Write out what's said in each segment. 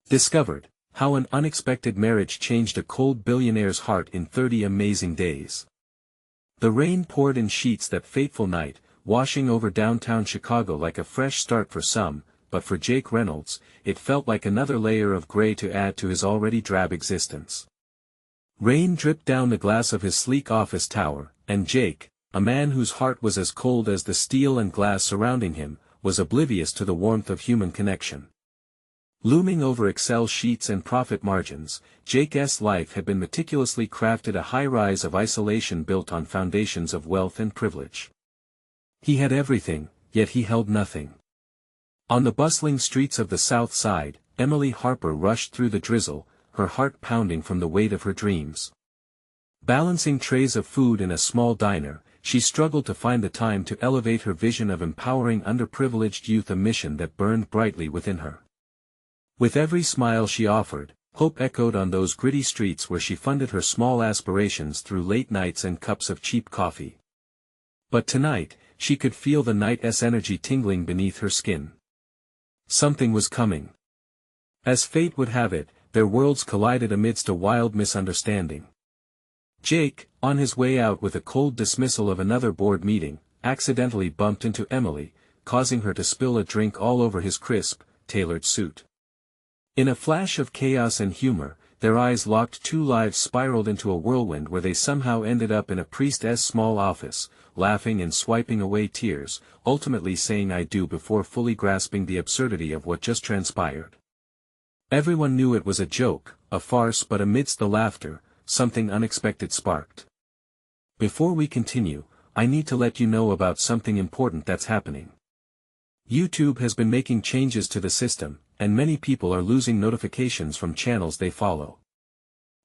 Discovered, how an unexpected marriage changed a cold billionaire's heart in 30 amazing days. The rain poured in sheets that fateful night, washing over downtown Chicago like a fresh start for some, but for Jake Reynolds, it felt like another layer of gray to add to his already drab existence. Rain dripped down the glass of his sleek office tower, and Jake, a man whose heart was as cold as the steel and glass surrounding him, was oblivious to the warmth of human connection. Looming over Excel sheets and profit margins, Jake's life had been meticulously crafted, a high-rise of isolation built on foundations of wealth and privilege. He had everything, yet he held nothing. On the bustling streets of the South Side, Emily Harper rushed through the drizzle, her heart pounding from the weight of her dreams. Balancing trays of food in a small diner, she struggled to find the time to elevate her vision of empowering underprivileged youth, a mission that burned brightly within her. With every smile she offered, hope echoed on those gritty streets where she funded her small aspirations through late nights and cups of cheap coffee. But tonight, she could feel the night's energy tingling beneath her skin. Something was coming. As fate would have it, their worlds collided amidst a wild misunderstanding. Jake, on his way out with a cold dismissal of another board meeting, accidentally bumped into Emily, causing her to spill a drink all over his crisp, tailored suit. In a flash of chaos and humor, their eyes locked, two lives spiraled into a whirlwind where they somehow ended up in a priest's small office, laughing and swiping away tears, ultimately saying "I do" before fully grasping the absurdity of what just transpired. Everyone knew it was a joke, a farce, but amidst the laughter, something unexpected sparked. Before we continue, I need to let you know about something important that's happening. YouTube has been making changes to the system, and many people are losing notifications from channels they follow.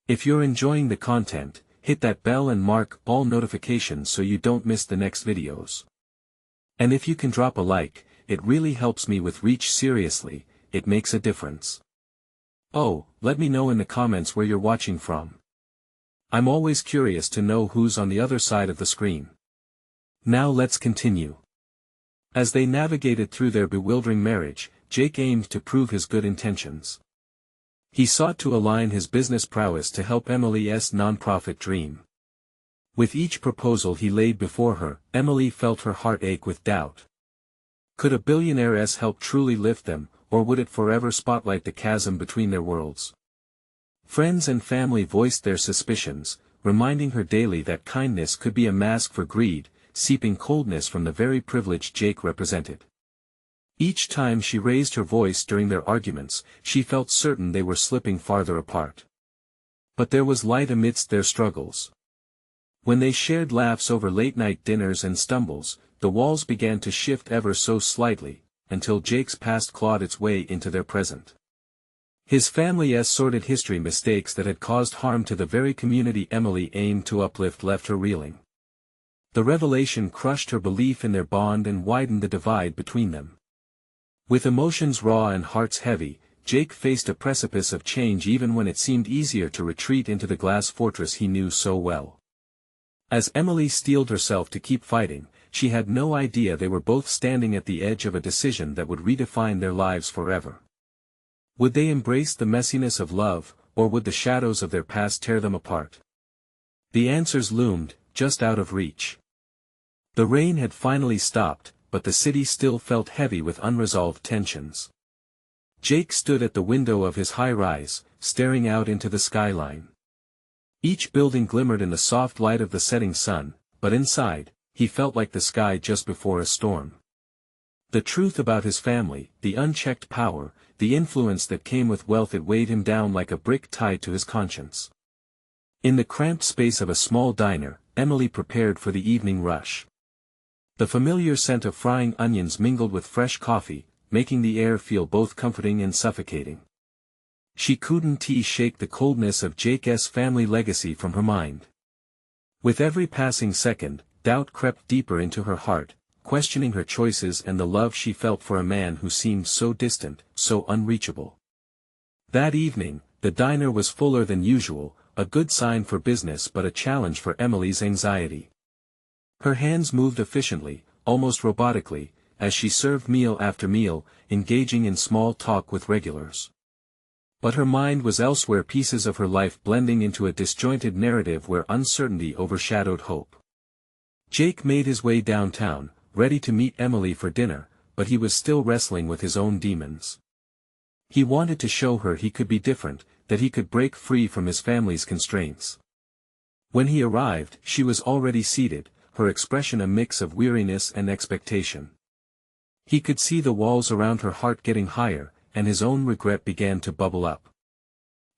If you're enjoying the content, hit that bell and mark all notifications so you don't miss the next videos. And if you can drop a like, it really helps me with reach. Seriously, it makes a difference. Oh, let me know in the comments where you're watching from. I'm always curious to know who's on the other side of the screen. Now let's continue. As they navigated through their bewildering marriage, Jake aimed to prove his good intentions. He sought to align his business prowess to help Emily's nonprofit dream. With each proposal he laid before her, Emily felt her heart ache with doubt. Could a Billionaire's help truly lift them, or would it forever spotlight the chasm between their worlds? Friends and family voiced their suspicions, reminding her daily that kindness could be a mask for greed, seeping coldness from the very privilege Jake represented. Each time she raised her voice during their arguments, she felt certain they were slipping farther apart. But there was light amidst their struggles. When they shared laughs over late-night dinners and stumbles, the walls began to shift ever so slightly, until Jake's past clawed its way into their present. His family's sordid history, mistakes that had caused harm to the very community Emily aimed to uplift, left her reeling. The revelation crushed her belief in their bond and widened the divide between them. With emotions raw and hearts heavy, Jake faced a precipice of change even when it seemed easier to retreat into the glass fortress he knew so well. As Emily steeled herself to keep fighting, she had no idea they were both standing at the edge of a decision that would redefine their lives forever. Would they embrace the messiness of love, or would the shadows of their past tear them apart? The answers loomed, just out of reach. The rain had finally stopped, but the city still felt heavy with unresolved tensions. Jake stood at the window of his high-rise, staring out into the skyline. Each building glimmered in the soft light of the setting sun, but inside, he felt like the sky just before a storm. The truth about his family, the unchecked power, the influence that came with wealth, it weighed him down like a brick tied to his conscience. In the cramped space of a small diner, Emily prepared for the evening rush. The familiar scent of frying onions mingled with fresh coffee, making the air feel both comforting and suffocating. She couldn't shake the coldness of Jake's family legacy from her mind. With every passing second, doubt crept deeper into her heart, questioning her choices and the love she felt for a man who seemed so distant, so unreachable. That evening, the diner was fuller than usual, a good sign for business but a challenge for Emily's anxiety. Her hands moved efficiently, almost robotically, as she served meal after meal, engaging in small talk with regulars. But her mind was elsewhere, pieces of her life blending into a disjointed narrative where uncertainty overshadowed hope. Jake made his way downtown, ready to meet Emily for dinner, but he was still wrestling with his own demons. He wanted to show her he could be different, that he could break free from his family's constraints. When he arrived, she was already seated, her expression a mix of weariness and expectation. He could see the walls around her heart getting higher, and his own regret began to bubble up.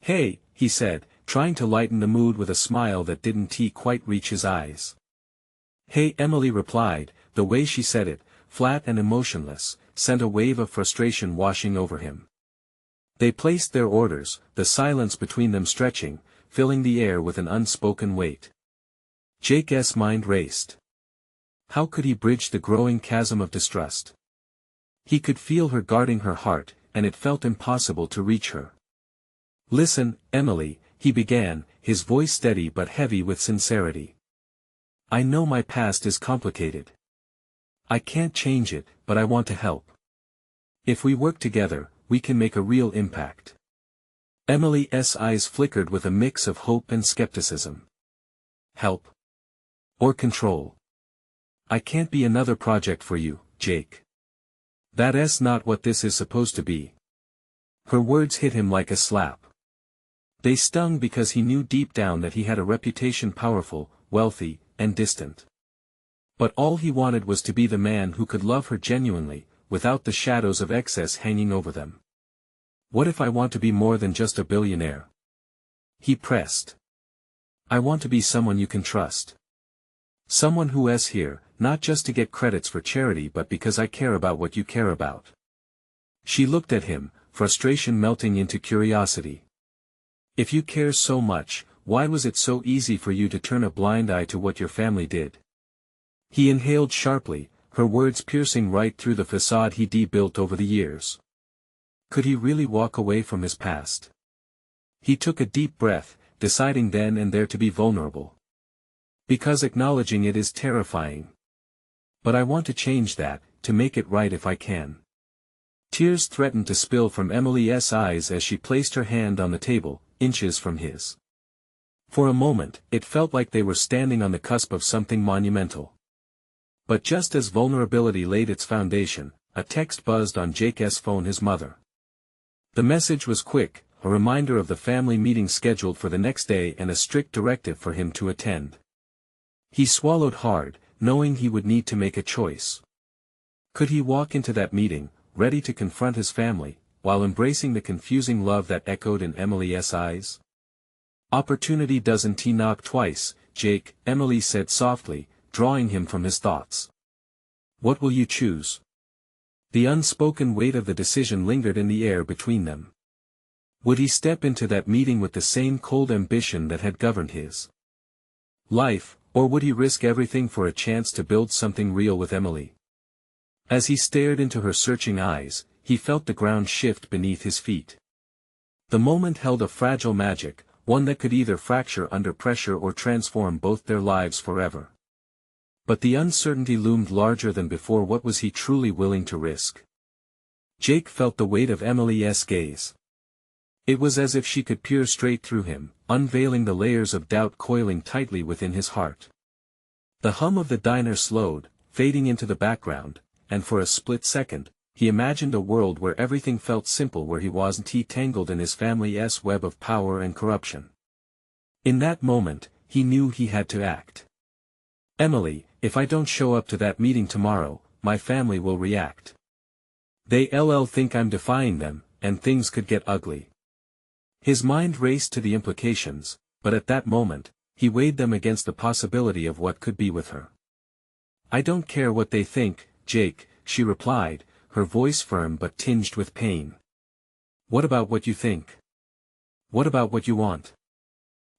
"Hey," he said, trying to lighten the mood with a smile that didn't quite reach his eyes. "Hey," Emily replied, the way she said it, flat and emotionless, sent a wave of frustration washing over him. They placed their orders, the silence between them stretching, filling the air with an unspoken weight. Jake's mind raced. How could he bridge the growing chasm of distrust? He could feel her guarding her heart, and it felt impossible to reach her. "Listen, Emily," he began, his voice steady but heavy with sincerity. "I know my past is complicated. I can't change it, but I want to help. If we work together, we can make a real impact." Emily's eyes flickered with a mix of hope and skepticism. "Help? Or control? I can't be another project for you, Jake. That's not what this is supposed to be." Her words hit him like a slap. They stung because he knew deep down that he had a reputation, powerful, wealthy, and distant. But all he wanted was to be the man who could love her genuinely, without the shadows of excess hanging over them. "What if I want to be more than just a billionaire?" he pressed. "I want to be someone you can trust. Someone who is here, not just to get credits for charity but because I care about what you care about." She looked at him, frustration melting into curiosity. "If you care so much, why was it so easy for you to turn a blind eye to what your family did?" He inhaled sharply, her words piercing right through the facade he'd built over the years. Could he really walk away from his past? He took a deep breath, deciding then and there to be vulnerable. "Because acknowledging it is terrifying. But I want to change that, to make it right if I can." Tears threatened to spill from Emily's eyes as she placed her hand on the table, inches from his. For a moment, it felt like they were standing on the cusp of something monumental. But just as vulnerability laid its foundation, a text buzzed on Jake's phone, his mother. The message was quick, a reminder of the family meeting scheduled for the next day and a strict directive for him to attend. He swallowed hard, knowing he would need to make a choice. Could he walk into that meeting, ready to confront his family, while embracing the confusing love that echoed in Emily's eyes? "Opportunity doesn't knock twice, Jake," Emily said softly, drawing him from his thoughts. "What will you choose?" The unspoken weight of the decision lingered in the air between them. Would he step into that meeting with the same cold ambition that had governed his life, or would he risk everything for a chance to build something real with Emily? As he stared into her searching eyes, he felt the ground shift beneath his feet. The moment held a fragile magic, one that could either fracture under pressure or transform both their lives forever. But the uncertainty loomed larger than before. What was he truly willing to risk? Jake felt the weight of Emily's gaze. It was as if she could peer straight through him, unveiling the layers of doubt coiling tightly within his heart. The hum of the diner slowed, fading into the background, and for a split second, he imagined a world where everything felt simple, where he wasn't tangled in his family's web of power and corruption. In that moment, he knew he had to act. "Emily, if I don't show up to that meeting tomorrow, my family will react. They'll think I'm defying them, and things could get ugly." His mind raced to the implications, but at that moment, he weighed them against the possibility of what could be with her. "I don't care what they think, Jake," she replied, her voice firm but tinged with pain. "What about what you think? What about what you want?"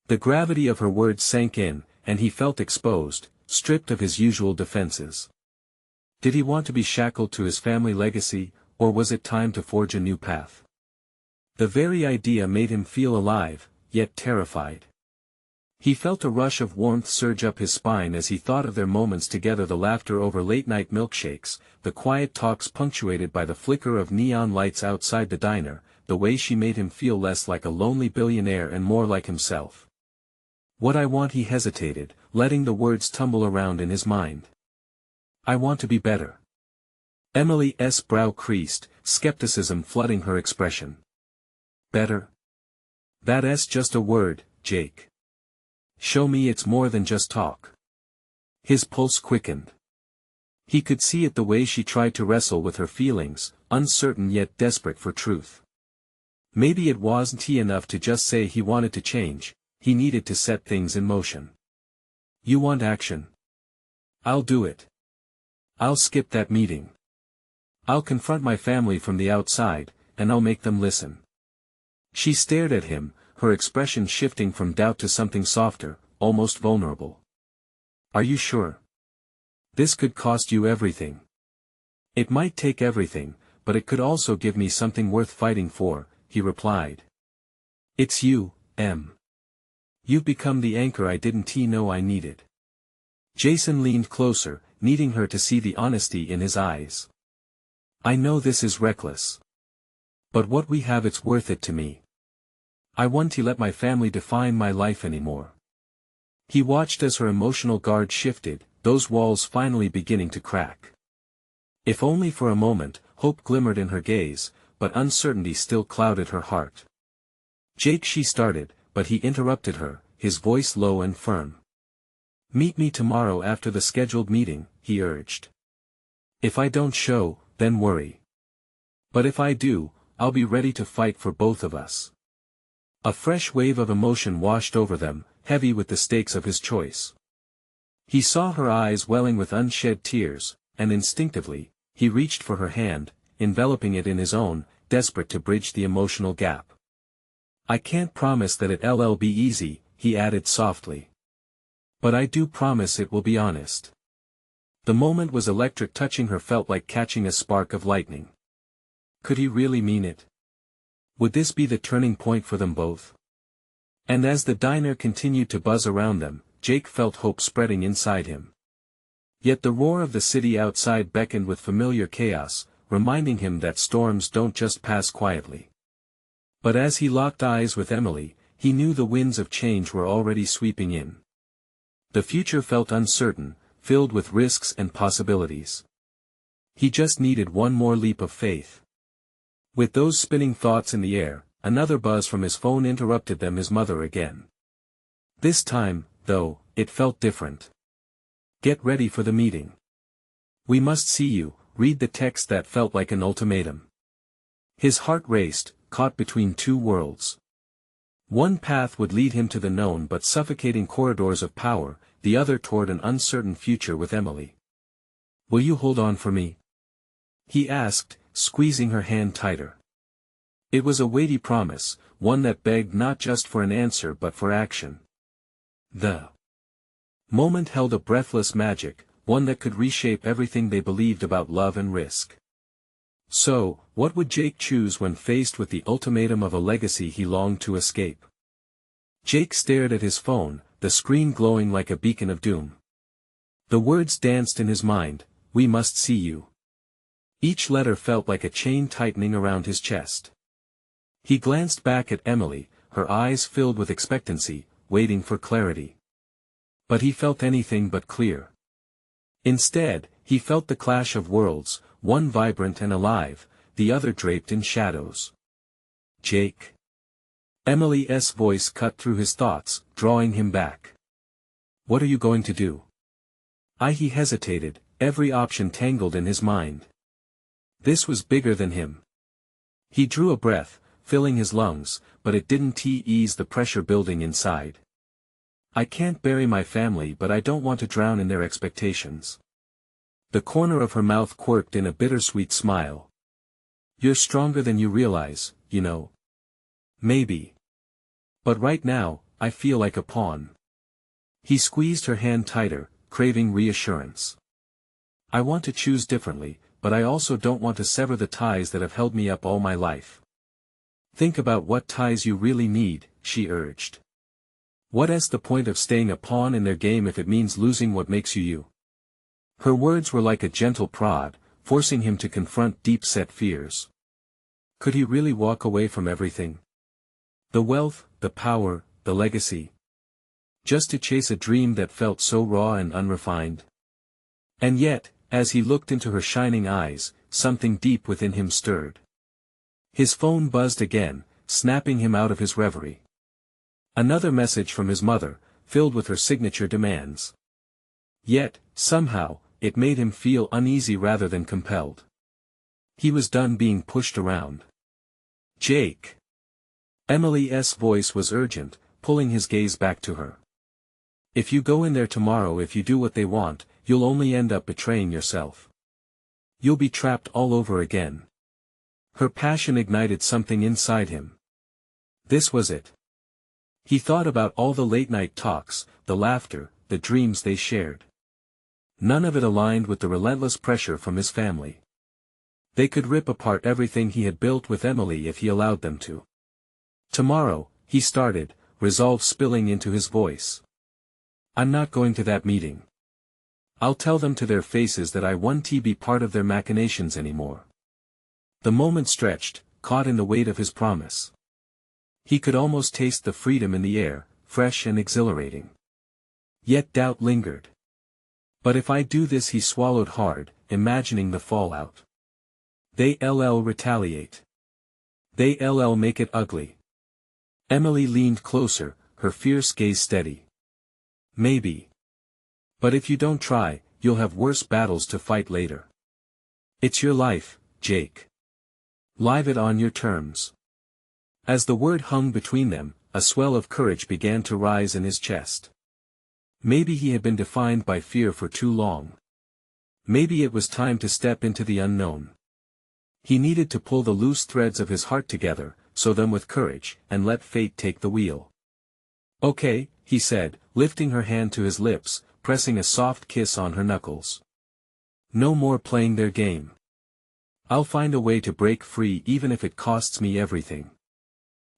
The gravity of her words sank in, and he felt exposed, stripped of his usual defenses. Did he want to be shackled to his family legacy, or was it time to forge a new path? The very idea made him feel alive, yet terrified. He felt a rush of warmth surge up his spine as he thought of their moments together, the laughter over late-night milkshakes, the quiet talks punctuated by the flicker of neon lights outside the diner, the way she made him feel less like a lonely billionaire and more like himself. What I want, he hesitated, letting the words tumble around in his mind. I want to be better. Emily's brow creased, skepticism flooding her expression. Better? That's just a word, Jake. Show me it's more than just talk. His pulse quickened. He could see it the way she tried to wrestle with her feelings, uncertain yet desperate for truth. Maybe it wasn't enough to just say he wanted to change, he needed to set things in motion. You want action? I'll do it. I'll skip that meeting. I'll confront my family from the outside, and I'll make them listen. She stared at him, her expression shifting from doubt to something softer, almost vulnerable. Are you sure? This could cost you everything. It might take everything, but it could also give me something worth fighting for, he replied. It's you, Em. You've become the anchor I didn't know I needed. Jason leaned closer, needing her to see the honesty in his eyes. I know this is reckless. But what we have, it's worth it to me. I want to let my family define my life anymore. He watched as her emotional guard shifted, those walls finally beginning to crack. If only for a moment, hope glimmered in her gaze, but uncertainty still clouded her heart. Jake, she started, but he interrupted her, his voice low and firm. Meet me tomorrow after the scheduled meeting, he urged. If I don't show, then worry. But if I do, I'll be ready to fight for both of us. A fresh wave of emotion washed over them, heavy with the stakes of his choice. He saw her eyes welling with unshed tears, and instinctively, he reached for her hand, enveloping it in his own, desperate to bridge the emotional gap. I can't promise that it'll be easy, he added softly. But I do promise it will be honest. The moment was electric, touching her felt like catching a spark of lightning. Could he really mean it? Would this be the turning point for them both? And as the diner continued to buzz around them, Jake felt hope spreading inside him. Yet the roar of the city outside beckoned with familiar chaos, reminding him that storms don't just pass quietly. But as he locked eyes with Emily, he knew the winds of change were already sweeping in. The future felt uncertain, filled with risks and possibilities. He just needed one more leap of faith. With those spinning thoughts in the air, another buzz from his phone interrupted them. His mother again. This time, though, it felt different. Get ready for the meeting. We must see you. Read the text that felt like an ultimatum. His heart raced, caught between two worlds. One path would lead him to the known but suffocating corridors of power, the other toward an uncertain future with Emily. Will you hold on for me? He asked, squeezing her hand tighter. It was a weighty promise, one that begged not just for an answer but for action. The moment held a breathless magic, one that could reshape everything they believed about love and risk. So, what would Jake choose when faced with the ultimatum of a legacy he longed to escape? Jake stared at his phone, the screen glowing like a beacon of doom. The words danced in his mind, we must see you. Each letter felt like a chain tightening around his chest. He glanced back at Emily, her eyes filled with expectancy, waiting for clarity. But he felt anything but clear. Instead, he felt the clash of worlds, one vibrant and alive, the other draped in shadows. Jake. Emily's voice cut through his thoughts, drawing him back. What are you going to do? He hesitated, every option tangled in his mind. This was bigger than him. He drew a breath, filling his lungs, but it didn't ease the pressure building inside. I can't bury my family, but I don't want to drown in their expectations. The corner of her mouth quirked in a bittersweet smile. You're stronger than you realize, you know. Maybe. But right now, I feel like a pawn. He squeezed her hand tighter, craving reassurance. I want to choose differently, but I also don't want to sever the ties that have held me up all my life. Think about what ties you really need, she urged. What's the point of staying a pawn in their game if it means losing what makes you you? Her words were like a gentle prod, forcing him to confront deep-set fears. Could he really walk away from everything? The wealth, the power, the legacy. Just to chase a dream that felt so raw and unrefined. And yet, as he looked into her shining eyes, something deep within him stirred. His phone buzzed again, snapping him out of his reverie. Another message from his mother, filled with her signature demands. Yet, somehow, it made him feel uneasy rather than compelled. He was done being pushed around. Jake. Emily's voice was urgent, pulling his gaze back to her. If you go in there tomorrow, if you do what they want, you'll only end up betraying yourself. You'll be trapped all over again. Her passion ignited something inside him. This was it. He thought about all the late-night talks, the laughter, the dreams they shared. None of it aligned with the relentless pressure from his family. They could rip apart everything he had built with Emily if he allowed them to. Tomorrow, he started, resolve spilling into his voice. I'm not going to that meeting. I'll tell them to their faces that I won't be part of their machinations anymore. The moment stretched, caught in the weight of his promise. He could almost taste the freedom in the air, fresh and exhilarating. Yet doubt lingered. But if I do this, he swallowed hard, imagining the fallout. They'll retaliate. They'll make it ugly. Emily leaned closer, her fierce gaze steady. Maybe. But if you don't try, you'll have worse battles to fight later. It's your life, Jake. Live it on your terms. As the word hung between them, a swell of courage began to rise in his chest. Maybe he had been defined by fear for too long. Maybe it was time to step into the unknown. He needed to pull the loose threads of his heart together, sew them with courage, and let fate take the wheel. Okay, he said, lifting her hand to his lips, pressing a soft kiss on her knuckles. No more playing their game. I'll find a way to break free even if it costs me everything.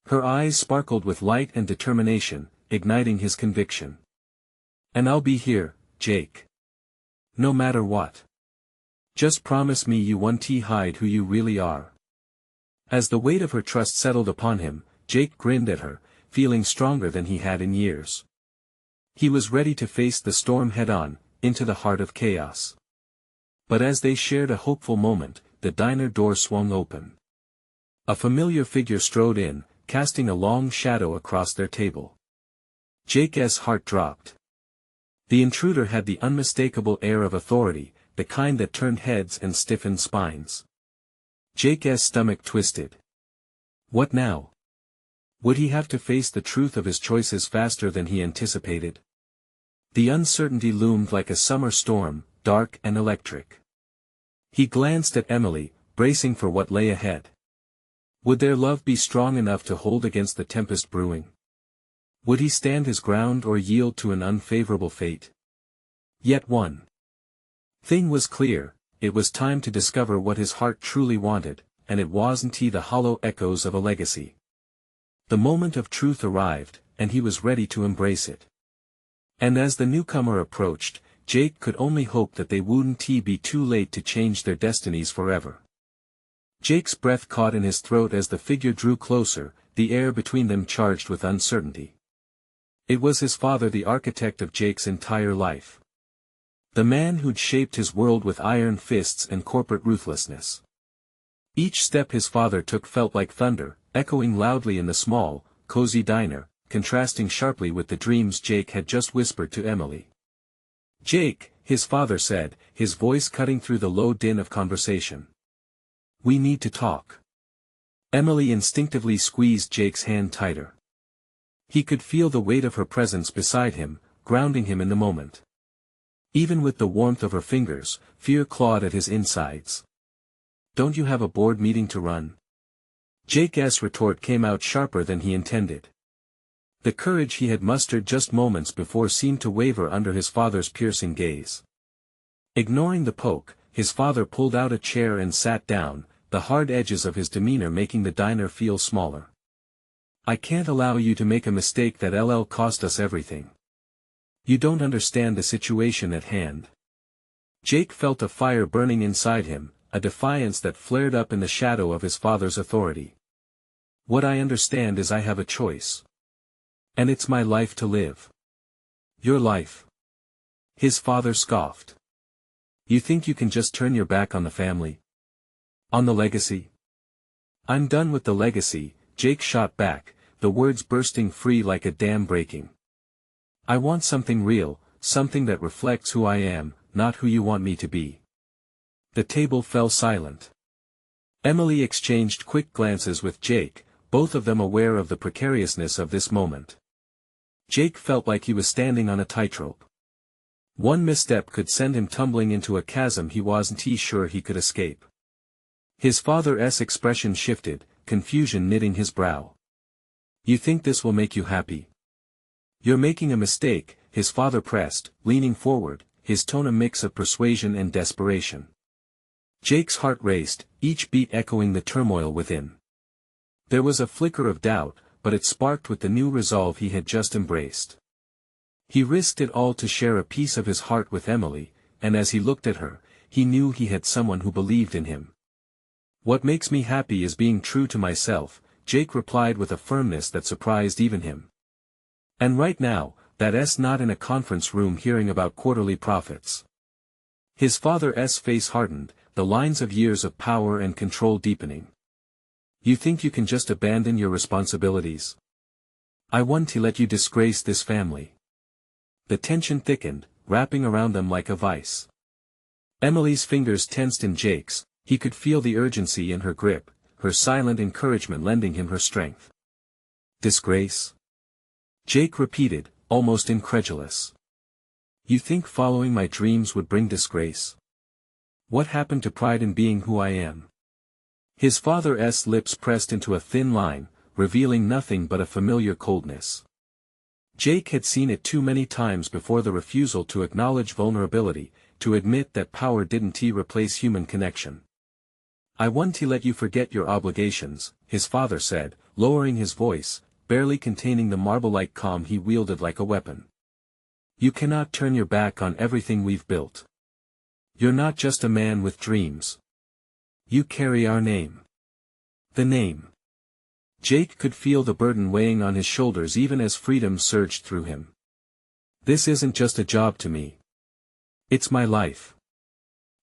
Her eyes sparkled with light and determination, igniting his conviction. And I'll be here, Jake. No matter what. Just promise me you won't hide who you really are. As the weight of her trust settled upon him, Jake grinned at her, feeling stronger than he had in years. He was ready to face the storm head-on, into the heart of chaos. But as they shared a hopeful moment, the diner door swung open. A familiar figure strode in, casting a long shadow across their table. Jake's heart dropped. The intruder had the unmistakable air of authority, the kind that turned heads and stiffened spines. Jake's stomach twisted. What now? Would he have to face the truth of his choices faster than he anticipated? The uncertainty loomed like a summer storm, dark and electric. He glanced at Emily, bracing for what lay ahead. Would their love be strong enough to hold against the tempest brewing? Would he stand his ground or yield to an unfavorable fate? Yet one thing was clear, it was time to discover what his heart truly wanted, and it wasn't the hollow echoes of a legacy. The moment of truth arrived, and he was ready to embrace it. And as the newcomer approached, Jake could only hope that they wouldn't be too late to change their destinies forever. Jake's breath caught in his throat as the figure drew closer, the air between them charged with uncertainty. It was his father, the architect of Jake's entire life. The man who'd shaped his world with iron fists and corporate ruthlessness. Each step his father took felt like thunder, echoing loudly in the small, cozy diner, contrasting sharply with the dreams Jake had just whispered to Emily. Jake, his father said, his voice cutting through the low din of conversation. We need to talk. Emily instinctively squeezed Jake's hand tighter. He could feel the weight of her presence beside him, grounding him in the moment. Even with the warmth of her fingers, fear clawed at his insides. Don't you have a board meeting to run? Jake's retort came out sharper than he intended. The courage he had mustered just moments before seemed to waver under his father's piercing gaze. Ignoring the poke, his father pulled out a chair and sat down, the hard edges of his demeanor making the diner feel smaller. I can't allow you to make a mistake that'll cost us everything. You don't understand the situation at hand. Jake felt a fire burning inside him, a defiance that flared up in the shadow of his father's authority. "What I understand is I have a choice. And it's my life to live." "Your life?" His father scoffed. "You think you can just turn your back on the family? On the legacy?" "I'm done with the legacy," Jake shot back, the words bursting free like a dam breaking. "I want something real, something that reflects who I am, not who you want me to be." The table fell silent. Emily exchanged quick glances with Jake, both of them aware of the precariousness of this moment. Jake felt like he was standing on a tightrope. One misstep could send him tumbling into a chasm he wasn't sure he could escape. His father's expression shifted, confusion knitting his brow. "You think this will make you happy?" "You're making a mistake," his father pressed, leaning forward, his tone a mix of persuasion and desperation. Jake's heart raced, each beat echoing the turmoil within. There was a flicker of doubt, but it sparked with the new resolve he had just embraced. He risked it all to share a piece of his heart with Emily, and as he looked at her, he knew he had someone who believed in him. "What makes me happy is being true to myself," Jake replied with a firmness that surprised even him. "And right now, that's not in a conference room hearing about quarterly profits." His father's face hardened, the lines of years of power and control deepening. "You think you can just abandon your responsibilities? I want to let you disgrace this family." The tension thickened, wrapping around them like a vice. Emily's fingers tensed in Jake's, he could feel the urgency in her grip, her silent encouragement lending him her strength. "Disgrace?" Jake repeated, almost incredulous. "You think following my dreams would bring disgrace? What happened to pride in being who I am?" His father's lips pressed into a thin line, revealing nothing but a familiar coldness. Jake had seen it too many times before, the refusal to acknowledge vulnerability, to admit that power didn't replace human connection. "I want to let you forget your obligations," his father said, lowering his voice, barely containing the marble-like calm he wielded like a weapon. "You cannot turn your back on everything we've built. You're not just a man with dreams. You carry our name." The name. Jake could feel the burden weighing on his shoulders even as freedom surged through him. "This isn't just a job to me. It's my life."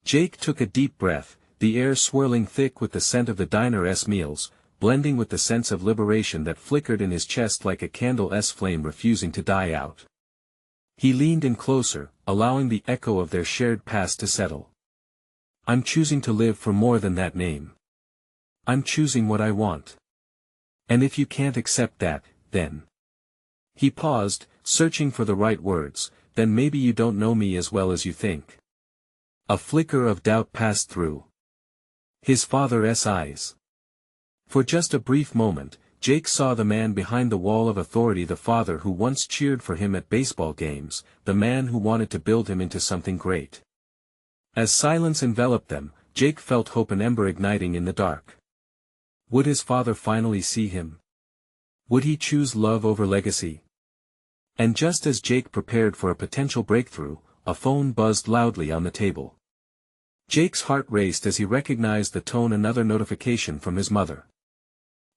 Jake took a deep breath, the air swirling thick with the scent of the diner's meals, blending with the sense of liberation that flickered in his chest like a candle's flame refusing to die out. He leaned in closer, allowing the echo of their shared past to settle. "I'm choosing to live for more than that name. I'm choosing what I want. And if you can't accept that, then—" He paused, searching for the right words, "then maybe you don't know me as well as you think." A flicker of doubt passed through his father's eyes. For just a brief moment, Jake saw the man behind the wall of authority, the father who once cheered for him at baseball games, the man who wanted to build him into something great. As silence enveloped them, Jake felt hope, an ember igniting in the dark. Would his father finally see him? Would he choose love over legacy? And just as Jake prepared for a potential breakthrough, a phone buzzed loudly on the table. Jake's heart raced as he recognized the tone, another notification from his mother.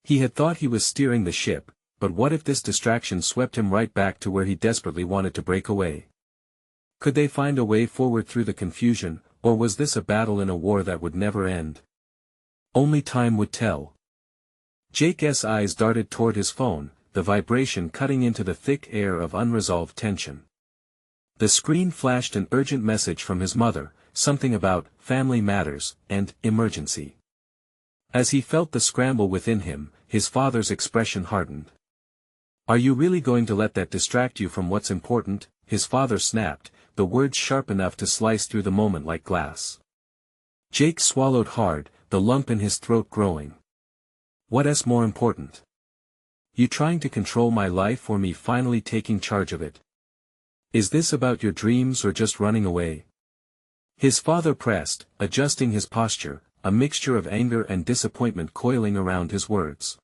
He had thought he was steering the ship, but what if this distraction swept him right back to where he desperately wanted to break away? Could they find a way forward through the confusion, or was this a battle in a war that would never end? Only time would tell. Jake's eyes darted toward his phone, the vibration cutting into the thick air of unresolved tension. The screen flashed an urgent message from his mother, something about family matters and emergency. As he felt the scramble within him, his father's expression hardened. "Are you really going to let that distract you from what's important?" his father snapped, the words sharp enough to slice through the moment like glass. Jake swallowed hard, the lump in his throat growing. "What's more important? You trying to control my life or me finally taking charge of it? Is this about your dreams or just running away?" His father pressed, adjusting his posture, a mixture of anger and disappointment coiling around his words.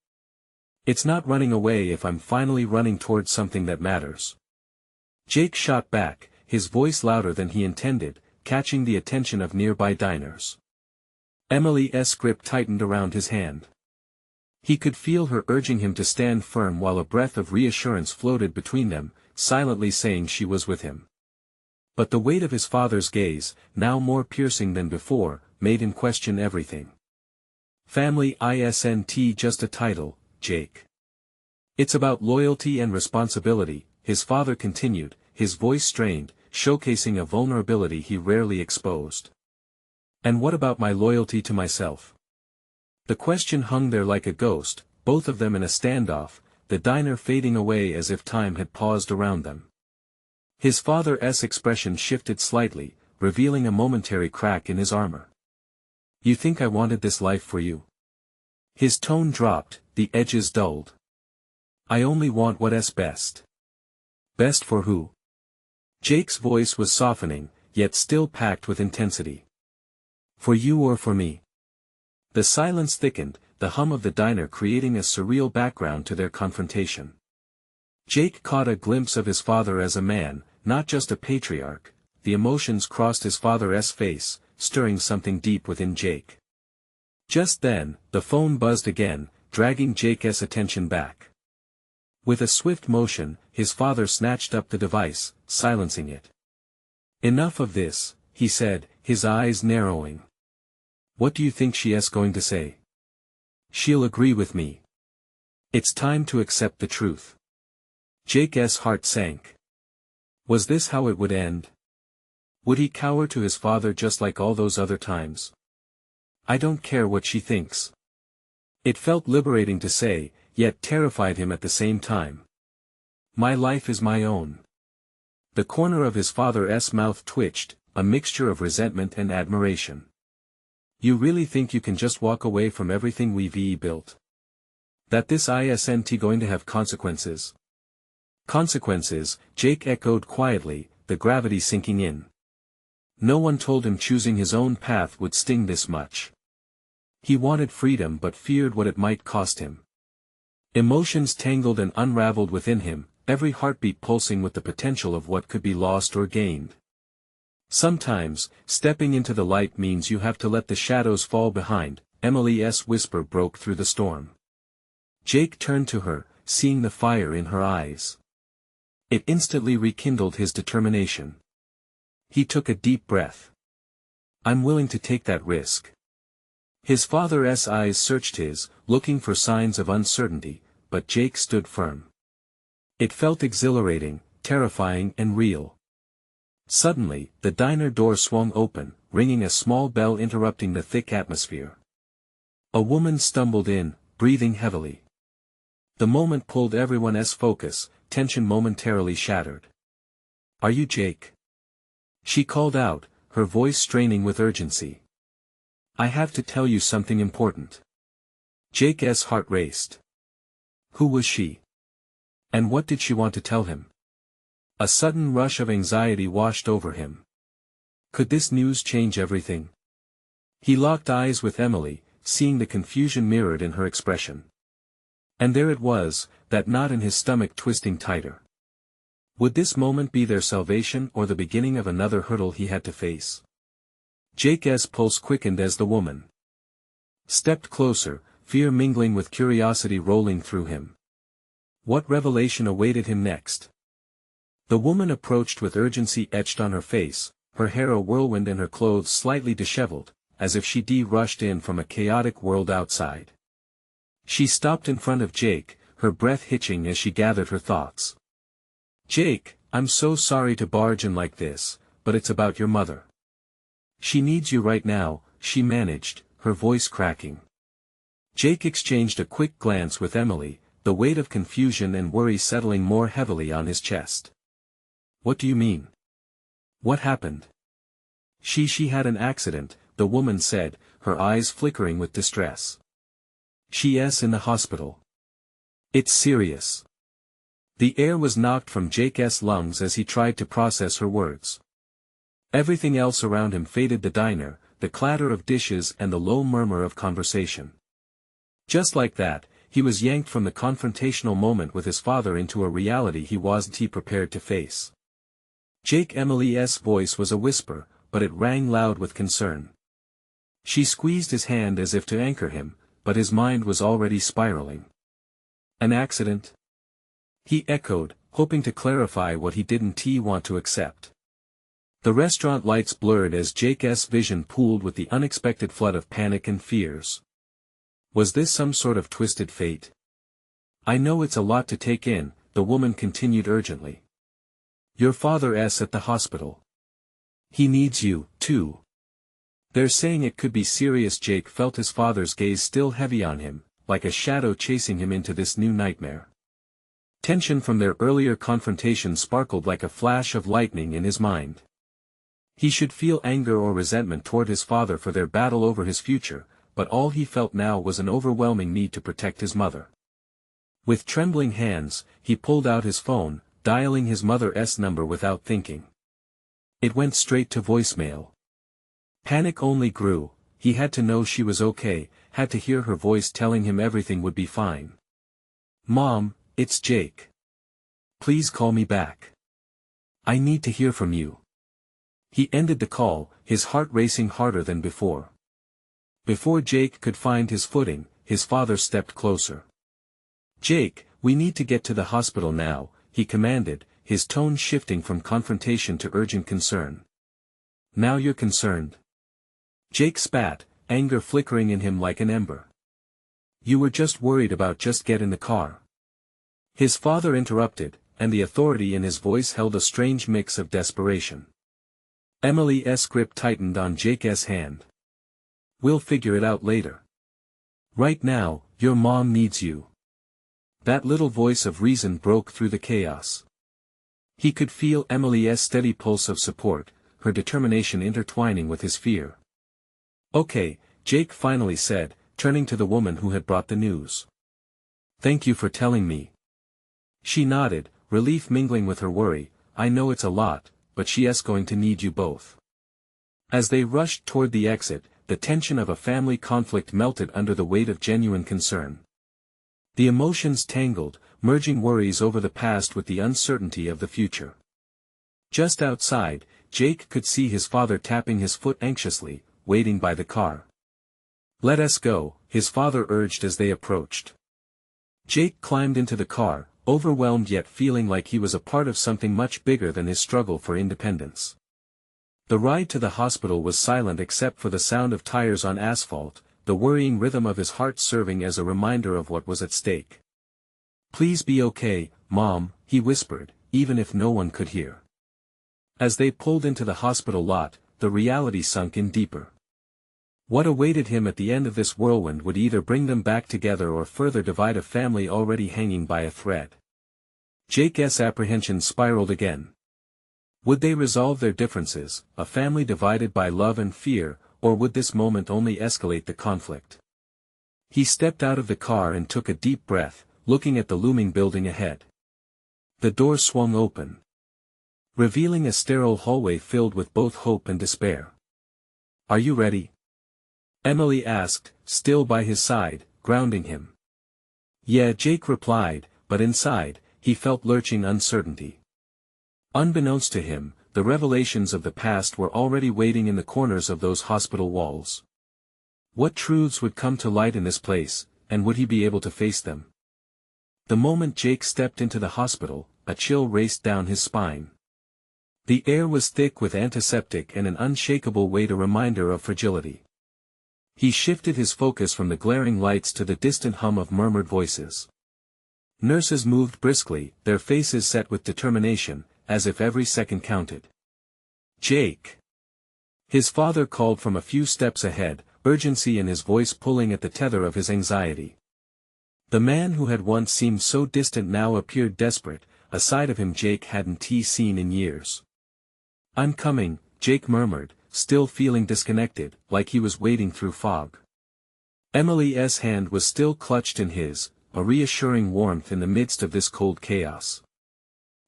"It's not running away if I'm finally running towards something that matters." Jake shot back, his voice louder than he intended, catching the attention of nearby diners. Emily's grip tightened around his hand. He could feel her urging him to stand firm while a breath of reassurance floated between them, silently saying she was with him. But the weight of his father's gaze, now more piercing than before, made him question everything. Family isn't just a title, Jake. It's about loyalty and responsibility, his father continued, his voice strained, showcasing a vulnerability he rarely exposed. And what about my loyalty to myself? The question hung there like a ghost, both of them in a standoff, the diner fading away as if time had paused around them. His father's expression shifted slightly, revealing a momentary crack in his armor. You think I wanted this life for you? His tone dropped, the edges dulled. I only want what's best. Best for who? Jake's voice was softening, yet still packed with intensity. For you or for me? The silence thickened, the hum of the diner creating a surreal background to their confrontation. Jake caught a glimpse of his father as a man, not just a patriarch. The emotions crossed his father's face, stirring something deep within Jake. Just then, the phone buzzed again, dragging Jake's attention back. With a swift motion, his father snatched up the device, silencing it. Enough of this, he said, his eyes narrowing. What do you think she's going to say? She'll agree with me. It's time to accept the truth. Jake's heart sank. Was this how it would end? Would he cower to his father just like all those other times? I don't care what she thinks. It felt liberating to say, yet terrified him at the same time. My life is my own. The corner of his father's mouth twitched, a mixture of resentment and admiration. You really think you can just walk away from everything we've built? That this isn't going to have consequences? Consequences, Jake echoed quietly, the gravity sinking in. No one told him choosing his own path would sting this much. He wanted freedom but feared what it might cost him. Emotions tangled and unraveled within him, every heartbeat pulsing with the potential of what could be lost or gained. Sometimes, stepping into the light means you have to let the shadows fall behind, Emily's whisper broke through the storm. Jake turned to her, seeing the fire in her eyes. It instantly rekindled his determination. He took a deep breath. I'm willing to take that risk. His father's eyes searched his, looking for signs of uncertainty, but Jake stood firm. It felt exhilarating, terrifying and real. Suddenly, the diner door swung open, ringing a small bell interrupting the thick atmosphere. A woman stumbled in, breathing heavily. The moment pulled everyone's focus, tension momentarily shattered. Are you Jake? She called out, her voice straining with urgency. I have to tell you something important. Jake's heart raced. Who was she? And what did she want to tell him? A sudden rush of anxiety washed over him. Could this news change everything? He locked eyes with Emily, seeing the confusion mirrored in her expression. And there it was, that knot in his stomach twisting tighter. Would this moment be their salvation or the beginning of another hurdle he had to face? Jake's pulse quickened as the woman stepped closer, fear mingling with curiosity rolling through him. What revelation awaited him next? The woman approached with urgency etched on her face, her hair a whirlwind and her clothes slightly disheveled, as if she'd rushed in from a chaotic world outside. She stopped in front of Jake, her breath hitching as she gathered her thoughts. Jake, I'm so sorry to barge in like this, but it's about your mother. She needs you right now, she managed, her voice cracking. Jake exchanged a quick glance with Emily, the weight of confusion and worry settling more heavily on his chest. What do you mean? What happened? She had an accident, the woman said, her eyes flickering with distress. She's in the hospital. It's serious. The air was knocked from Jake's lungs as he tried to process her words. Everything else around him faded: the diner, the clatter of dishes and the low murmur of conversation. Just like that, he was yanked from the confrontational moment with his father into a reality he wasn't prepared to face. Emily's voice was a whisper, but it rang loud with concern. She squeezed his hand as if to anchor him, but his mind was already spiraling. An accident? He echoed, hoping to clarify what he didn't want to accept. The restaurant lights blurred as Jake's vision pooled with the unexpected flood of panic and fears. Was this some sort of twisted fate? I know it's a lot to take in, the woman continued urgently. Your father's at the hospital. He needs you, too. They're saying it could be serious. Jake felt his father's gaze still heavy on him, like a shadow chasing him into this new nightmare. Tension from their earlier confrontation sparkled like a flash of lightning in his mind. He should feel anger or resentment toward his father for their battle over his future, but all he felt now was an overwhelming need to protect his mother. With trembling hands, he pulled out his phone, dialing his mother's number without thinking. It went straight to voicemail. Panic only grew. He had to know she was okay, had to hear her voice telling him everything would be fine. Mom, it's Jake. Please call me back. I need to hear from you. He ended the call, his heart racing harder than before. Before Jake could find his footing, his father stepped closer. Jake, we need to get to the hospital now, he commanded, his tone shifting from confrontation to urgent concern. Now you're concerned? Jake spat, anger flickering in him like an ember. You were just worried about just get in the car. His father interrupted, and the authority in his voice held a strange mix of desperation. Emily's grip tightened on Jake's hand. We'll figure it out later. Right now, your mom needs you. That little voice of reason broke through the chaos. He could feel Emily's steady pulse of support, her determination intertwining with his fear. Okay, Jake finally said, turning to the woman who had brought the news. Thank you for telling me. She nodded, relief mingling with her worry. I know it's a lot, but she's going to need you both. As they rushed toward the exit, the tension of a family conflict melted under the weight of genuine concern. The emotions tangled, merging worries over the past with the uncertainty of the future. Just outside, Jake could see his father tapping his foot anxiously, waiting by the car. Let us go, his father urged as they approached. Jake climbed into the car, overwhelmed yet feeling like he was a part of something much bigger than his struggle for independence. The ride to the hospital was silent except for the sound of tires on asphalt, the worrying rhythm of his heart serving as a reminder of what was at stake. Please be okay, Mom, he whispered, even if no one could hear. As they pulled into the hospital lot, the reality sunk in deeper. What awaited him at the end of this whirlwind would either bring them back together or further divide a family already hanging by a thread. Jake's apprehension spiraled again. Would they resolve their differences, a family divided by love and fear, or would this moment only escalate the conflict? He stepped out of the car and took a deep breath, looking at the looming building ahead. The door swung open, revealing a sterile hallway filled with both hope and despair. Are you ready? Emily asked, still by his side, grounding him. Yeah, Jake replied, but inside, he felt lurching uncertainty. Unbeknownst to him, the revelations of the past were already waiting in the corners of those hospital walls. What truths would come to light in this place, and would he be able to face them? The moment Jake stepped into the hospital, a chill raced down his spine. The air was thick with antiseptic and an unshakable weight, a reminder of fragility. He shifted his focus from the glaring lights to the distant hum of murmured voices. Nurses moved briskly, their faces set with determination, as if every second counted. Jake! His father called from a few steps ahead, urgency in his voice pulling at the tether of his anxiety. The man who had once seemed so distant now appeared desperate, a side of him Jake hadn't seen in years. I'm coming, Jake murmured, still feeling disconnected, like he was wading through fog. Emily's hand was still clutched in his, a reassuring warmth in the midst of this cold chaos.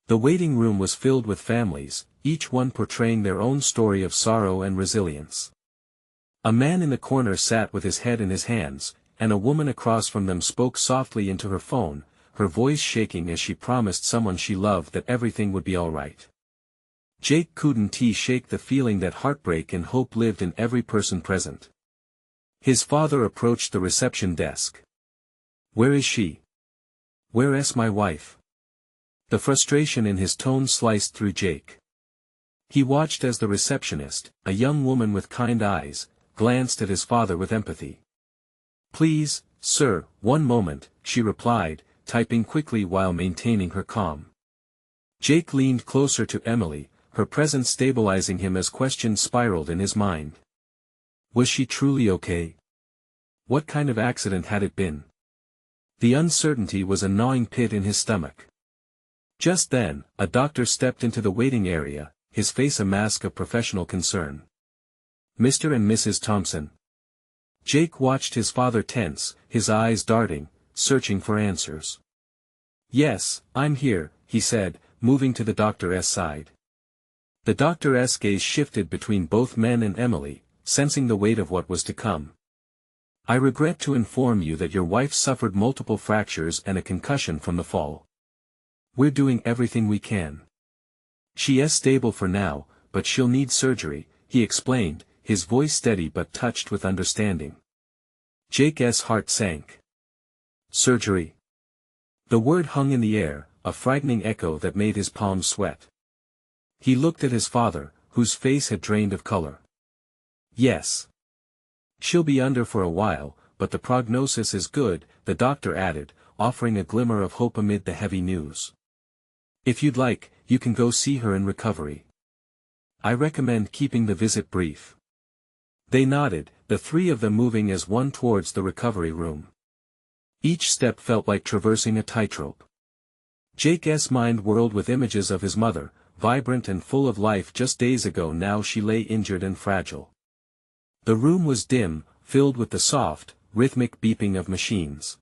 The waiting room was filled with families, each one portraying their own story of sorrow and resilience. A man in the corner sat with his head in his hands, and a woman across from them spoke softly into her phone, her voice shaking as she promised someone she loved that everything would be all right. Jake couldn't shake the feeling that heartbreak and hope lived in every person present. His father approached the reception desk. "Where is she? Where is my wife?" The frustration in his tone sliced through Jake. He watched as the receptionist, a young woman with kind eyes, glanced at his father with empathy. "Please, sir, one moment," she replied, typing quickly while maintaining her calm. Jake leaned closer to Emily, her presence stabilizing him as questions spiraled in his mind. Was she truly okay? What kind of accident had it been? The uncertainty was a gnawing pit in his stomach. Just then, a doctor stepped into the waiting area, his face a mask of professional concern. "Mr. and Mrs. Thompson." Jake watched his father tense, his eyes darting, searching for answers. "Yes, I'm here," he said, moving to the doctor's side. The doctor's gaze shifted between both men and Emily, sensing the weight of what was to come. "I regret to inform you that your wife suffered multiple fractures and a concussion from the fall. We're doing everything we can. She is stable for now, but she'll need surgery," he explained, his voice steady but touched with understanding. Jake's heart sank. Surgery. The word hung in the air, a frightening echo that made his palms sweat. He looked at his father, whose face had drained of color. "Yes. She'll be under for a while, but the prognosis is good," the doctor added, offering a glimmer of hope amid the heavy news. "If you'd like, you can go see her in recovery. I recommend keeping the visit brief." They nodded, the three of them moving as one towards the recovery room. Each step felt like traversing a tightrope. Jake's mind whirled with images of his mother, vibrant and full of life just days ago. Now she lay injured and fragile. The room was dim, filled with the soft, rhythmic beeping of machines.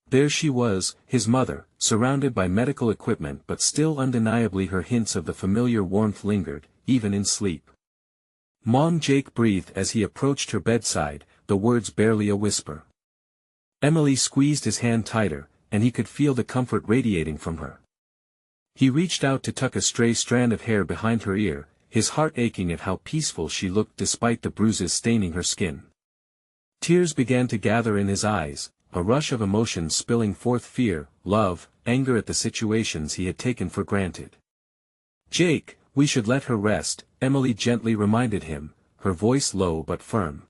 There she was, his mother, surrounded by medical equipment, but still undeniably her hints of the familiar warmth lingered, even in sleep. "Mom," Jake breathed as he approached her bedside, the words barely a whisper. Emily squeezed his hand tighter, and he could feel the comfort radiating from her. He reached out to tuck a stray strand of hair behind her ear, his heart aching at how peaceful she looked despite the bruises staining her skin. Tears began to gather in his eyes, a rush of emotions spilling forth: fear, love, anger at the situations he had taken for granted. "Jake, we should let her rest," Emily gently reminded him, her voice low but firm.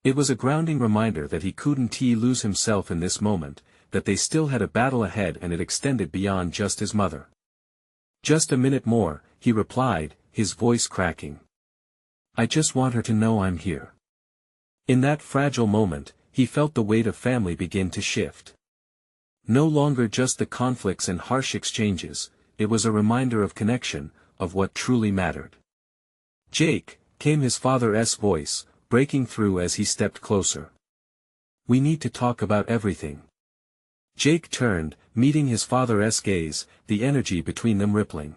It was a grounding reminder that he couldn't lose himself in this moment, that they still had a battle ahead and it extended beyond just his mother. "Just a minute more," he replied, his voice cracking. "I just want her to know I'm here." In that fragile moment, he felt the weight of family begin to shift. No longer just the conflicts and harsh exchanges, it was a reminder of connection, of what truly mattered. "Jake," came his father's voice, breaking through as he stepped closer. "We need to talk about everything." Jake turned, meeting his father's gaze, the energy between them rippling.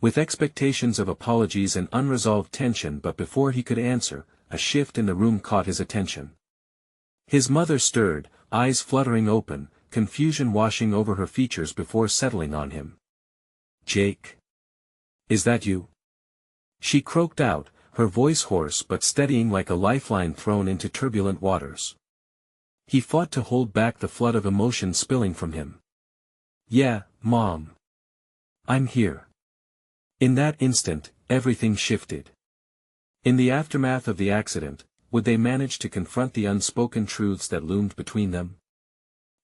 With expectations of apologies and unresolved tension, but before he could answer, a shift in the room caught his attention. His mother stirred, eyes fluttering open, confusion washing over her features before settling on him. "Jake? Is that you?" She croaked out, her voice hoarse but steadying like a lifeline thrown into turbulent waters. He fought to hold back the flood of emotion spilling from him. "Yeah, Mom. I'm here." In that instant, everything shifted. In the aftermath of the accident, would they manage to confront the unspoken truths that loomed between them?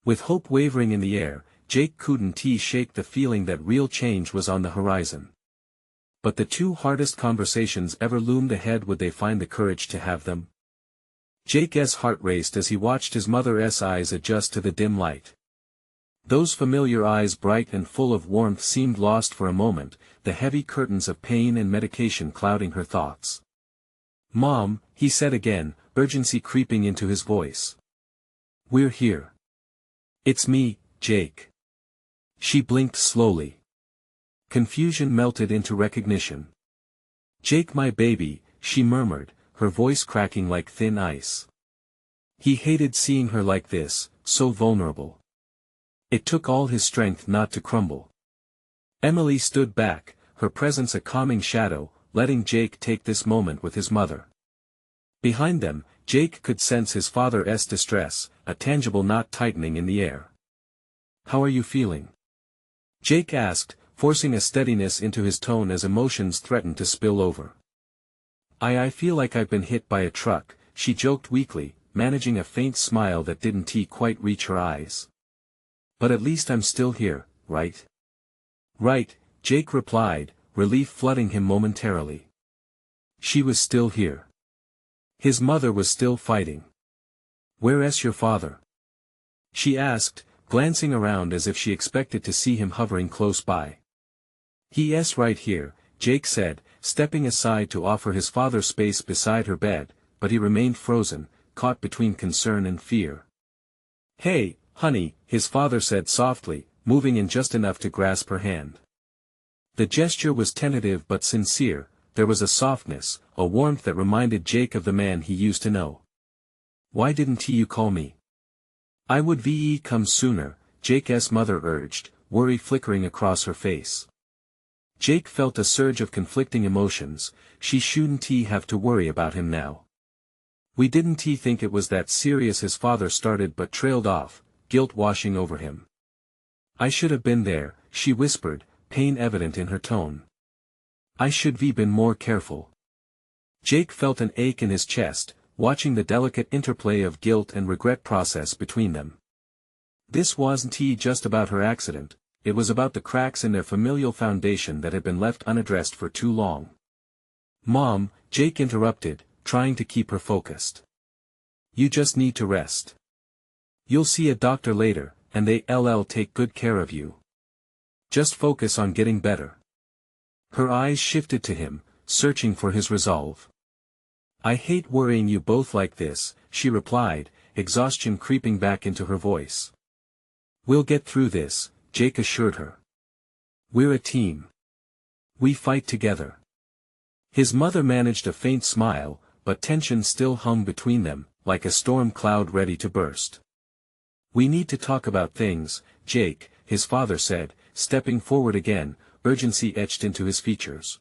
With hope wavering in the air, Jake couldn't shake the feeling that real change was on the horizon. But the two hardest conversations ever loomed ahead. Would they find the courage to have them? Jake's heart raced as he watched his mother's eyes adjust to the dim light. Those familiar eyes, bright and full of warmth, seemed lost for a moment, the heavy curtains of pain and medication clouding her thoughts. "Mom," he said again, urgency creeping into his voice. "We're here." "It's me, Jake." She blinked slowly. Confusion melted into recognition. "Jake, my baby," she murmured, her voice cracking like thin ice. He hated seeing her like this, so vulnerable. It took all his strength not to crumble. Emily stood back, her presence a calming shadow, letting Jake take this moment with his mother. Behind them, Jake could sense his father's distress, a tangible knot tightening in the air. "How are you feeling?" Jake asked, forcing a steadiness into his tone as emotions threatened to spill over. I feel like I've been hit by a truck," she joked weakly, managing a faint smile that didn't quite reach her eyes. "But at least I'm still here, right?" "Right," Jake replied, relief flooding him momentarily. She was still here. His mother was still fighting. "Where's your father?" she asked, glancing around as if she expected to see him hovering close by. "He's right here," Jake said, stepping aside to offer his father space beside her bed, but he remained frozen, caught between concern and fear. "Hey, honey," his father said softly, moving in just enough to grasp her hand. The gesture was tentative but sincere. There was a softness, a warmth that reminded Jake of the man he used to know. "Why didn't you call me?" "I would come sooner," Jake's mother urged, worry flickering across her face. Jake felt a surge of conflicting emotions. She shouldn't have to worry about him now. "We didn't think it was that serious," his father started but trailed off, guilt washing over him. "I should have been there," she whispered, pain evident in her tone. "I should been more careful." Jake felt an ache in his chest, watching the delicate interplay of guilt and regret process between them. This wasn't just about her accident, it was about the cracks in their familial foundation that had been left unaddressed for too long. "Mom," Jake interrupted, trying to keep her focused. "You just need to rest. You'll see a doctor later, and they'll take good care of you. Just focus on getting better." Her eyes shifted to him, searching for his resolve. "I hate worrying you both like this," she replied, exhaustion creeping back into her voice. "We'll get through this," Jake assured her. "We're a team. We fight together." His mother managed a faint smile, but tension still hung between them, like a storm cloud ready to burst. "We need to talk about things, Jake," his father said, stepping forward again, urgency etched into his features.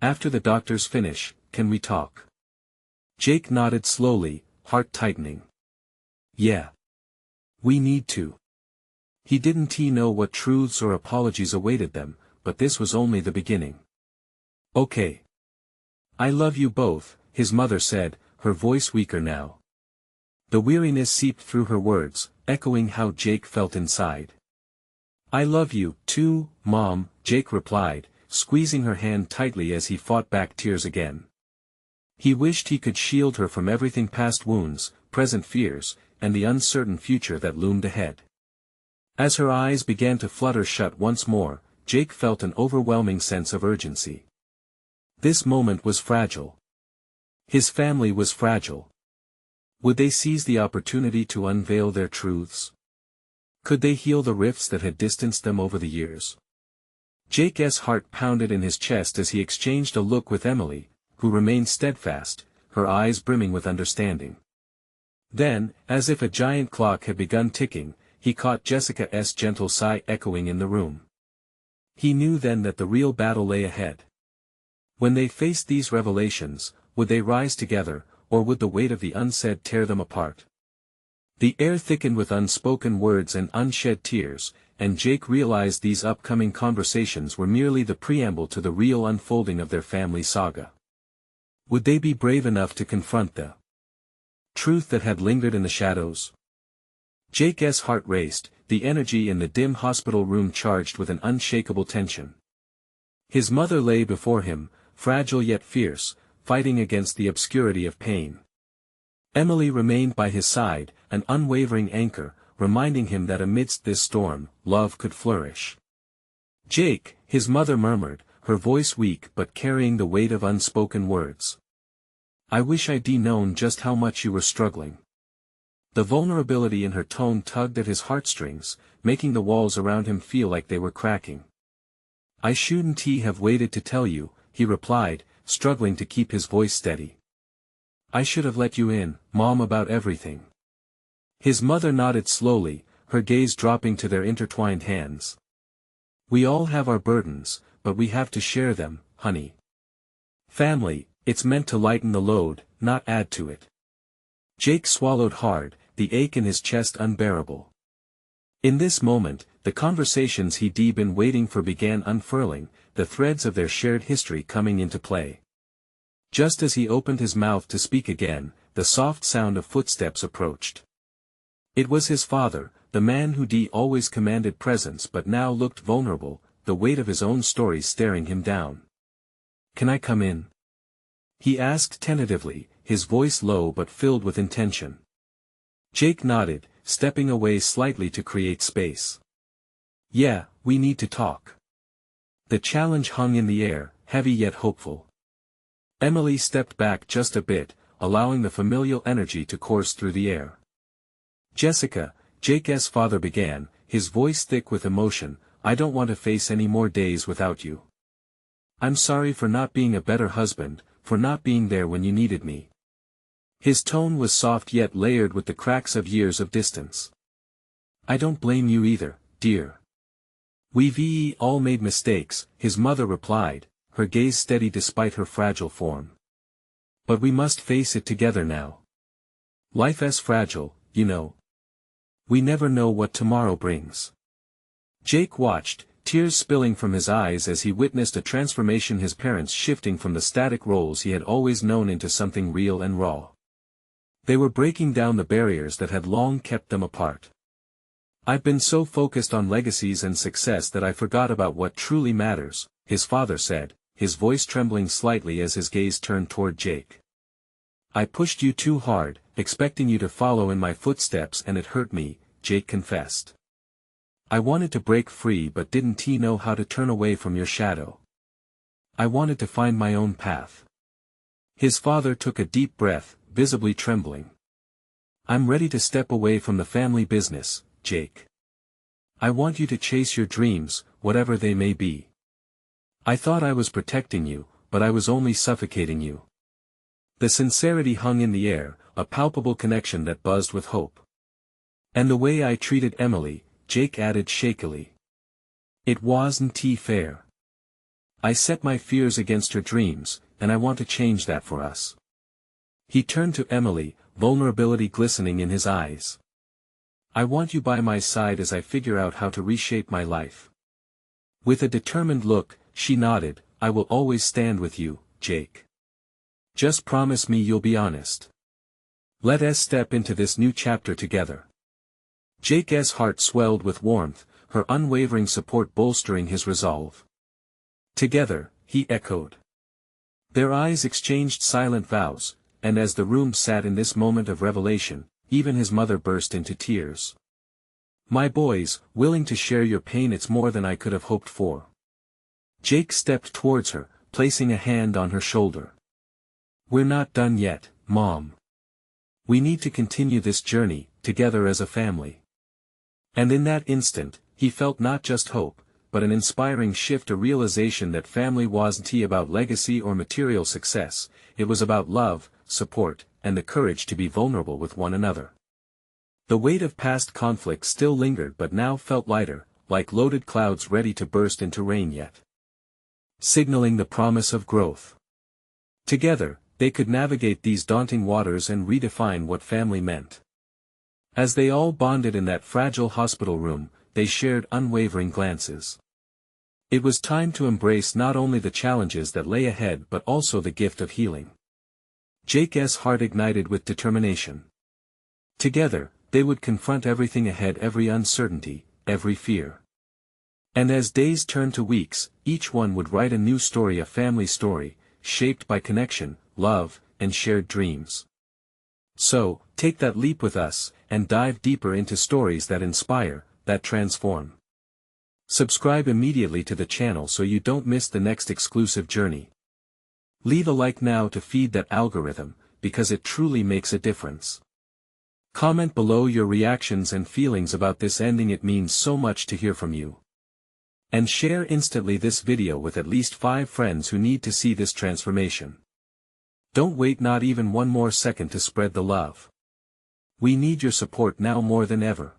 "After the doctors finish, can we talk?" Jake nodded slowly, heart tightening. "Yeah. We need to." He didn't know what truths or apologies awaited them, but this was only the beginning. "Okay. I love you both," his mother said, her voice weaker now. The weariness seeped through her words, echoing how Jake felt inside. "I love you, too, Mom," Jake replied, squeezing her hand tightly as he fought back tears again. He wished he could shield her from everything: past wounds, present fears, and the uncertain future that loomed ahead. As her eyes began to flutter shut once more, Jake felt an overwhelming sense of urgency. This moment was fragile. His family was fragile. Would they seize the opportunity to unveil their truths? Could they heal the rifts that had distanced them over the years? Jake's heart pounded in his chest as he exchanged a look with Emily, who remained steadfast, her eyes brimming with understanding. Then, as if a giant clock had begun ticking, he caught Jessica's gentle sigh echoing in the room. He knew then that the real battle lay ahead. When they faced these revelations, would they rise together, or would the weight of the unsaid tear them apart? The air thickened with unspoken words and unshed tears, and Jake realized these upcoming conversations were merely the preamble to the real unfolding of their family saga. Would they be brave enough to confront the truth that had lingered in the shadows? Jake's heart raced, the energy in the dim hospital room charged with an unshakable tension. His mother lay before him, fragile yet fierce, fighting against the obscurity of pain. Emily remained by his side, an unwavering anchor, reminding him that amidst this storm, love could flourish. "Jake," his mother murmured, her voice weak but carrying the weight of unspoken words. "I wish I'd known just how much you were struggling." The vulnerability in her tone tugged at his heartstrings, making the walls around him feel like they were cracking. "I shouldn't have waited to tell you," he replied, struggling to keep his voice steady. "I should have let you in, Mom, about everything." His mother nodded slowly, her gaze dropping to their intertwined hands. "We all have our burdens, but we have to share them, honey. Family, it's meant to lighten the load, not add to it." Jake swallowed hard, the ache in his chest unbearable. In this moment, the conversations he'd been waiting for began unfurling, the threads of their shared history coming into play. Just as he opened his mouth to speak again, the soft sound of footsteps approached. It was his father, the man who'd always commanded presence but now looked vulnerable, the weight of his own story staring him down. "Can I come in?" he asked tentatively, his voice low but filled with intention. Jake nodded, stepping away slightly to create space. "Yeah, we need to talk." The challenge hung in the air, heavy yet hopeful. Emily stepped back just a bit, allowing the familial energy to course through the air. "Jessica," Jake's father began, his voice thick with emotion, "I don't want to face any more days without you. I'm sorry for not being a better husband, for not being there when you needed me." His tone was soft yet layered with the cracks of years of distance. "I don't blame you either, dear. We've all made mistakes," his mother replied, her gaze steady despite her fragile form. "But we must face it together now. Life's fragile, you know. We never know what tomorrow brings." Jake watched, tears spilling from his eyes as he witnessed a transformation, his parents shifting from the static roles he had always known into something real and raw. They were breaking down the barriers that had long kept them apart. "I've been so focused on legacies and success that I forgot about what truly matters," his father said, his voice trembling slightly as his gaze turned toward Jake. "I pushed you too hard, expecting you to follow in my footsteps, and it hurt me," Jake confessed. "I wanted to break free but didn't know how to turn away from your shadow. I wanted to find my own path." His father took a deep breath, visibly trembling. "I'm ready to step away from the family business, Jake. I want you to chase your dreams, whatever they may be. I thought I was protecting you, but I was only suffocating you." The sincerity hung in the air, a palpable connection that buzzed with hope. "And the way I treated Emily," Jake added shakily. "It wasn't fair. I set my fears against her dreams, and I want to change that for us." He turned to Emily, vulnerability glistening in his eyes. "I want you by my side as I figure out how to reshape my life." With a determined look, she nodded, "I will always stand with you, Jake. Just promise me you'll be honest. Let us step into this new chapter together." Jake's heart swelled with warmth, her unwavering support bolstering his resolve. "Together," he echoed. Their eyes exchanged silent vows, and as the room sat in this moment of revelation, even his mother burst into tears. "My boys, willing to share your pain, it's more than I could have hoped for." Jake stepped towards her, placing a hand on her shoulder. "We're not done yet, Mom. We need to continue this journey, together as a family." And in that instant, he felt not just hope, but an inspiring shift, a realization that family wasn't about legacy or material success, it was about love, support, and the courage to be vulnerable with one another. The weight of past conflict still lingered but now felt lighter, like loaded clouds ready to burst into rain yet signaling the promise of growth. Together, they could navigate these daunting waters and redefine what family meant. As they all bonded in that fragile hospital room, they shared unwavering glances. It was time to embrace not only the challenges that lay ahead but also the gift of healing. Jake's heart ignited with determination. Together, they would confront everything ahead, every uncertainty, every fear. And as days turned to weeks, each one would write a new story, a family story, shaped by connection, love, and shared dreams. So, take that leap with us, and dive deeper into stories that inspire, that transform. Subscribe immediately to the channel so you don't miss the next exclusive journey. Leave a like now to feed that algorithm, because it truly makes a difference. Comment below your reactions and feelings about this ending, it means so much to hear from you. And share instantly this video with at least 5 friends who need to see this transformation. Don't wait not even one more second to spread the love. We need your support now more than ever.